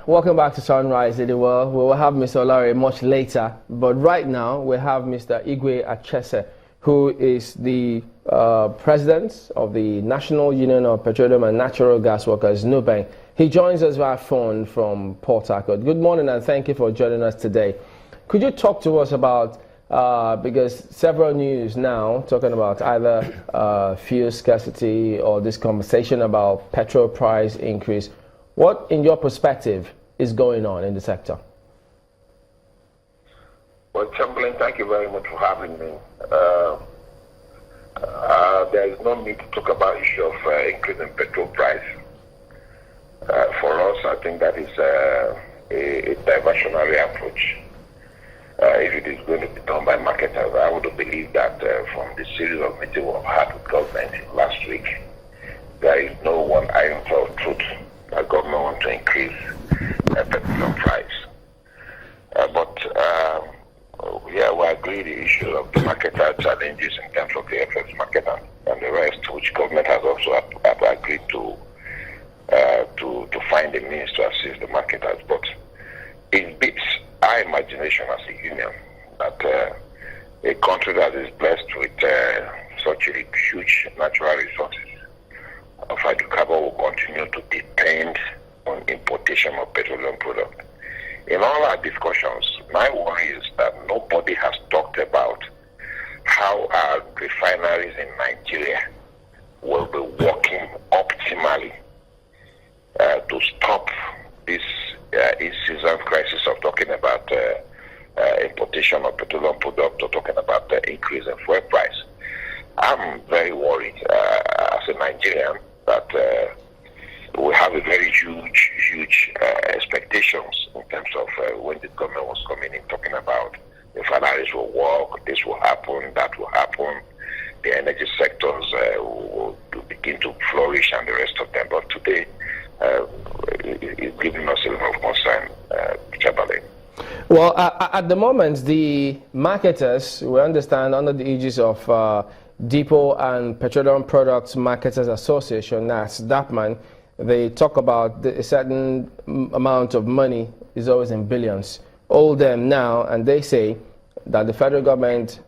Welcome back to Sunrise in the World. We will have Mr. Olare much later, but right now we have Mr. Igwe Achese, who is the president of the National Union of Petroleum and Natural Gas Workers, NUPENG. He joins us via phone from Port Harcourt. Good morning and thank you for joining us today. Could you talk to us about, because several news now talking about either fuel scarcity or this conversation about petrol price increase. What, in your perspective, is going on in the sector? Well, Chamberlain, thank you very much for having me. There is no need to talk about issue of increasing petrol price. For us, I think that is a diversionary approach. If it is going to be done by marketers, I would believe that from the series of meetings we've had with government last week, there is no one iron of truth that government wants to increase petrol price. Yeah, we agree the issue of the marketer challenges in terms of the FX market and the rest, which government has also agreed to find a means to assist the marketers. But it beats our imagination as a union that a country that is blessed with such a huge natural resources of hydrocarbon will continue to depend on importation of petroleum products. In all our discussions, my worry is that nobody has talked about how our refineries in Nigeria will be working optimally to stop this in-season crisis of talking about importation of petroleum products or talking about the increase in fuel price. I'm very worried as a Nigerian that we have a very huge expectations in terms of when the government was coming in talking about the refineries will work, this will happen, that will happen, the energy sectors will begin to flourish and the rest of them. But today, it's giving us a lot of concern, Chamberlain. Well, at the moment, the marketers, we understand under the aegis of Depot and Petroleum Products Marketers Association, that's DAPMAN, they talk about a certain amount of money is always in billions. All them now, and they say that the federal government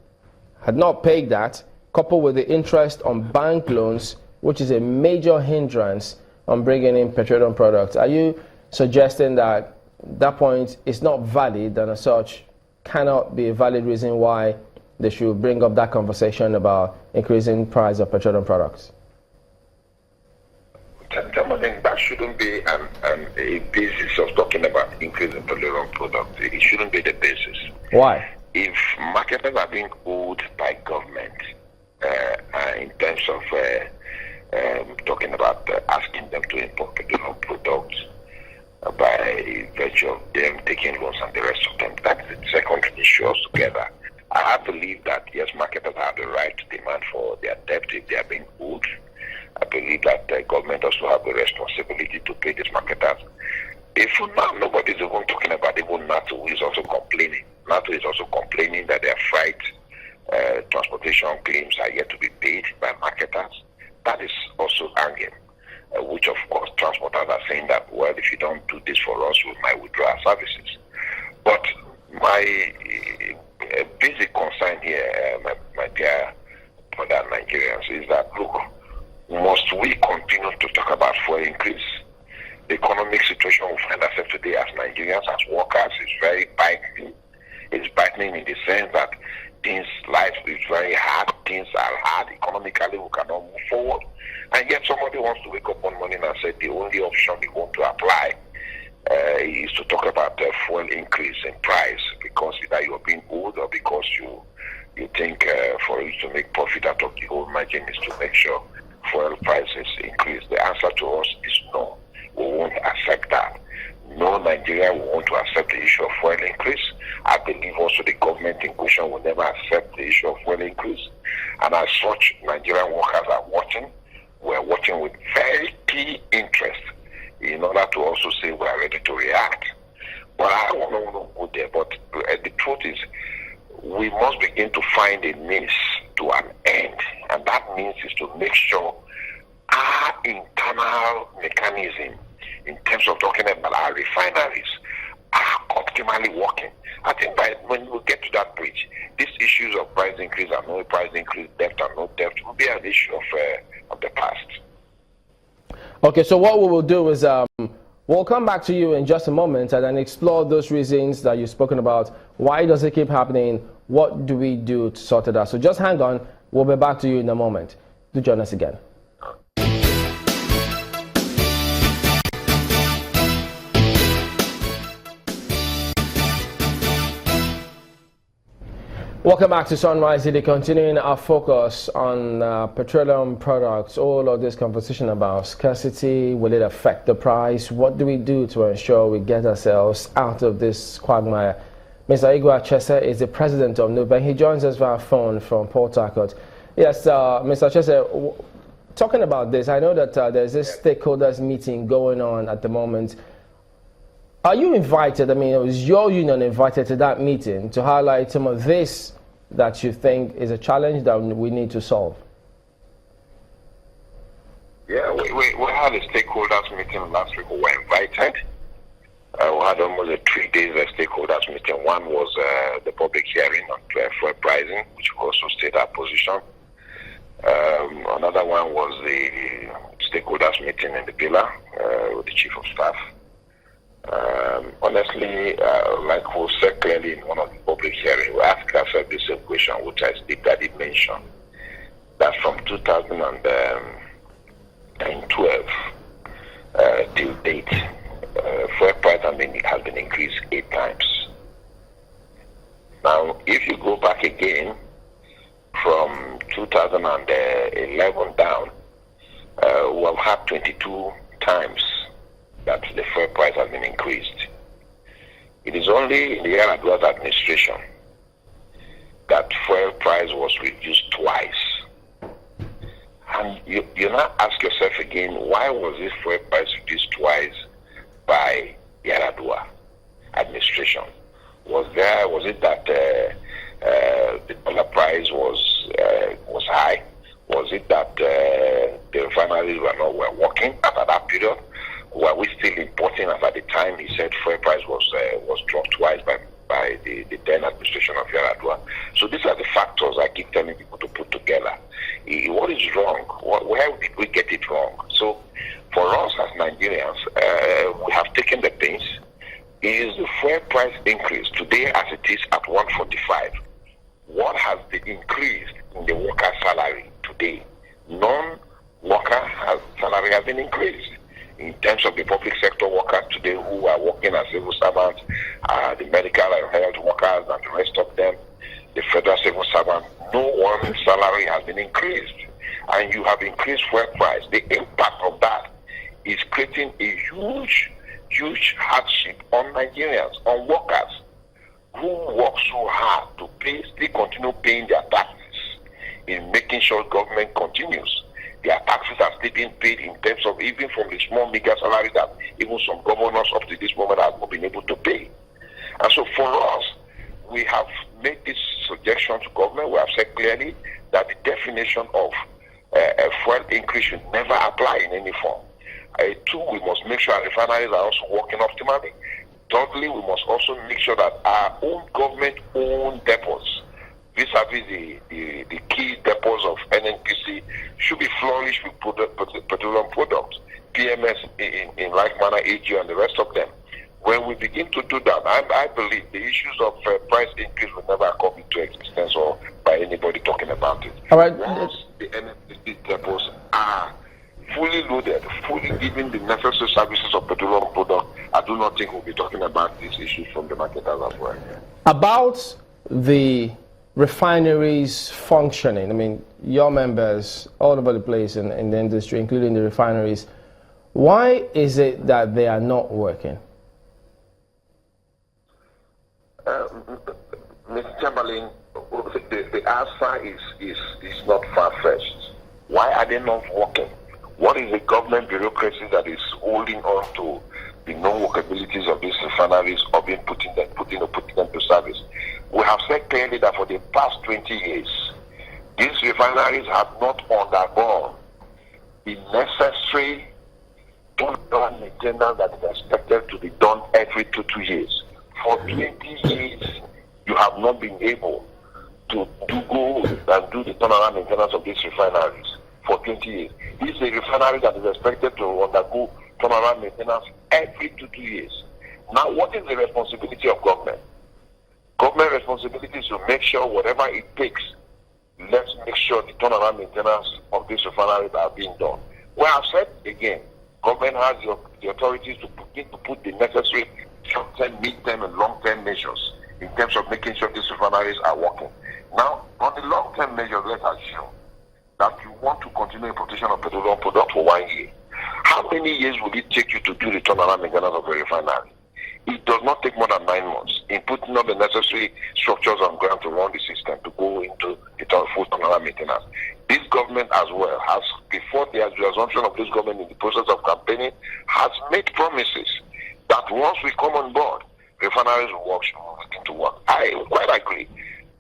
had not paid that, coupled with the interest on bank loans, which is a major hindrance on bringing in petroleum products. Are you suggesting that that point is not valid and as such cannot be a valid reason why they should bring up that conversation about increasing price of petroleum products? That shouldn't be a basis of talking about increasing petroleum products. It shouldn't be the basis. Why? If marketers are being owed by government in terms of talking about asking them to import petroleum products by virtue of them taking loans and the rest of them, that's the second issue altogether. I believe that, yes, marketers have the right to demand for their debt if they are being owed. I believe that the government also have the responsibility to pay these marketers. If now nobody is even talking about even NATO, who is also complaining. NATO is also complaining that their freight transportation claims are yet to be paid by marketers. That is also hanging, which of course transporters are saying that, well, if you don't do this for us, we might withdraw our services. But my basic concern here, my dear brother Nigerians, is that, look, must we continue to talk about fuel increase? The economic situation we find ourselves today as Nigerians, as workers, is very biting. It's biting in the sense that life is very hard, things are hard, economically we cannot move forward. And yet somebody wants to wake up one morning and say the only option we want to apply is to talk about the fuel increase in price because either you're being owed or because you think for you to make profit out of the whole margin is to make sure fuel prices increase. The answer to us is no. We won't accept that. No Nigeria will want to accept the issue of fuel increase. I believe also the government in question will never accept the issue of fuel increase. And as such, Nigerian workers are watching. We're watching with very key interest in order to also say we are ready to react. But I don't want to go there. But the truth is, we must begin to find a means to an end. And that means is to make sure our internal mechanism in terms of talking about our refineries are optimally working. I think when we get to that bridge, these issues of price increase and no price increase, debt and no debt will be an issue of the past. Okay, so what we will do is we'll come back to you in just a moment and then explore those reasons that you've spoken about. Why does it keep happening? What do we do to sort it out? So just hang on. We'll be back to you in a moment. Do join us again. Welcome back to Sunrise City, continuing our focus on petroleum products. All of this conversation about scarcity, will it affect the price? What do we do to ensure we get ourselves out of this quagmire? Mr. Igwe Achese is the president of NUPENG. He joins us via phone from Port Harcourt. Yes, Mr. Achese, talking about this, I know that there's this stakeholders meeting going on at the moment. Are you invited? I mean, was your union invited to that meeting to highlight some of this that you think is a challenge that we need to solve? Yeah, we had a stakeholders meeting last week. We were invited. We had almost a 3 days stakeholders meeting. One was the public hearing on fuel pricing, which we also stated our position. Another one was the stakeholders meeting in the pillar with the chief of staff. Honestly, like we said clearly in one of the public hearings, we asked ourselves the same question, which I did mention, that from 2012 till date, fuel price has been increased 8 times. Now, if you go back again from 2011 down, we'll have 22 times that the fuel price has been increased. It is only in the Yar'Adua's administration that fuel price was reduced twice. And you now ask yourself again, why was this fuel price reduced twice by Yar'Adua administration? Was it that the dollar price was high? Was it that the refineries were working at that period? Were we still importing? As at the time, he said fuel price was dropped twice by the then administration of Yar'Adua. So these are the factors I keep telling people to put together. What is wrong? Where did we get it wrong? So for us as Nigerians, we have taken the pains. Is the fuel price increase today as it is at 145? What has been increased in the worker salary today? Non-worker salary has been increased. In terms of the public sector workers today who are working as civil servants, the medical and health workers and the rest of them, the federal civil servants, no one salary has been increased. And you have increased fuel price. The impact of that is creating a huge hardship on Nigerians, on workers who work so hard to still continue paying their taxes in making sure government continues. Their taxes are still being paid in terms of even from the small meager salaries that even some governors up to this moment have not been able to pay. And so for us, we have made this suggestion to government. We have said clearly that the definition of a fuel increase should never apply in any form. 2, we must make sure our refineries are also working optimally. Thirdly, we must also make sure that our own government-owned depots, vis-a-vis the key depots of NNPC, should be flourished with petroleum products, PMS in like manner, AG and the rest of them. When we begin to do that, I believe the issues of price increase will never come into existence or by anybody talking about it. All right. Once the NNPC depots are fully loaded, fully giving the necessary services of petroleum product, I do not think we'll be talking about these issues from the market as well. About the refineries functioning, I mean, your members all over the place in the industry, including the refineries, why is it that they are not working? Mr. Chamberlain, the answer is not far-fetched. Why are they not working? What is the government bureaucracy that is holding on to the non-workabilities of these refineries or being putting them to service? We have said clearly that for the past 20 years, these refineries have not undergone the necessary turnaround maintenance that is expected to be done every 2 years. For 20 years, you have not been able to go and do the turnaround maintenance of these refineries for 20 years. This is a refinery that is expected to undergo turnaround maintenance every 2 years. Now, what is the responsibility of government? Government responsibility is to make sure whatever it takes, let's make sure the turnaround maintenance of these refineries are being done. Well, I've said again, government has the authorities to put the necessary short-term, mid-term, and long-term measures in terms of making sure these refineries are working. Now, on the long-term measures, let's assume that you want to continue importation of petroleum products for 1 year. How many years will it take you to do the turnaround maintenance of a refinery? It does not take more than 9 months in putting up the necessary structures on ground to run the system to go into the full turnaround maintenance. This government as well has, before the assumption of this government in the process of campaigning, has made promises that once we come on board, refineries will begin to work. I quite agree.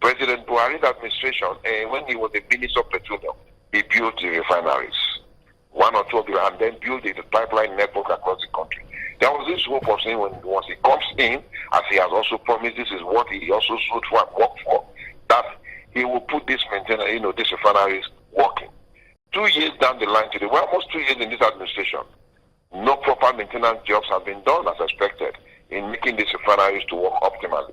President Buhari's administration, when he was the Minister of Petroleum, he built the refineries, 1 or 2 of them, and then built the pipeline network across the country. There was this hope of saying once he comes in, as he has also promised, this is what he also stood for and worked for, that he will put this maintenance, these refineries working. 2 years down the line today, we're almost 2 years in this administration. No proper maintenance jobs have been done as expected in making these refineries to work optimally.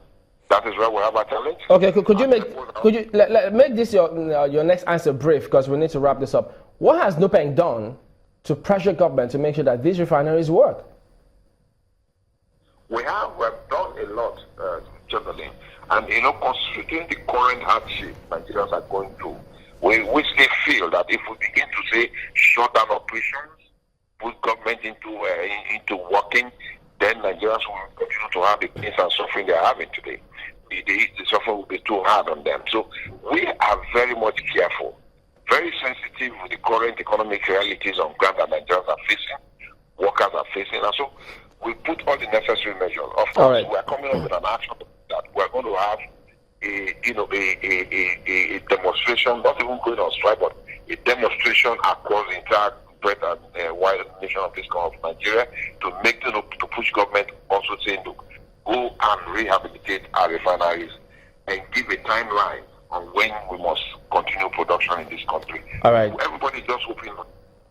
That is where we have a challenge. Okay, could you make this your next answer brief, because we need to wrap this up. What has NUPENG done to pressure government to make sure that these refineries work? We have done a lot, generally, and considering the current hardship Nigerians are going through, we still feel that if we begin to say shut down operations, put government into working, then Nigerians will continue to have the pains and suffering they are having today. The suffering will be too hard on them. So we are very much careful, very sensitive with the current economic realities on ground that Nigerians are facing, workers are facing, and so we put all the necessary measures. Of course, we are coming up with an action that we are going to have a demonstration, not even going on strike, but a demonstration across the entire breadth and wide nation of this country of Nigeria to make to push government also saying, look, go and rehabilitate our refineries and give a timeline on when we must continue production in this country. All right. Everybody just hoping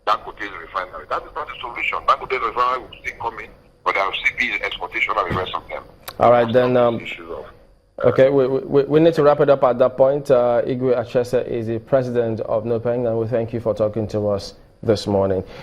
Dangote's refinery. That is not the solution. Dangote's refinery will still come in, but there will still be exportation of the rest of them. All right, then. Okay, we need to wrap it up at that point. Igwe Achese is the president of NUPENG, and we thank you for talking to us this morning.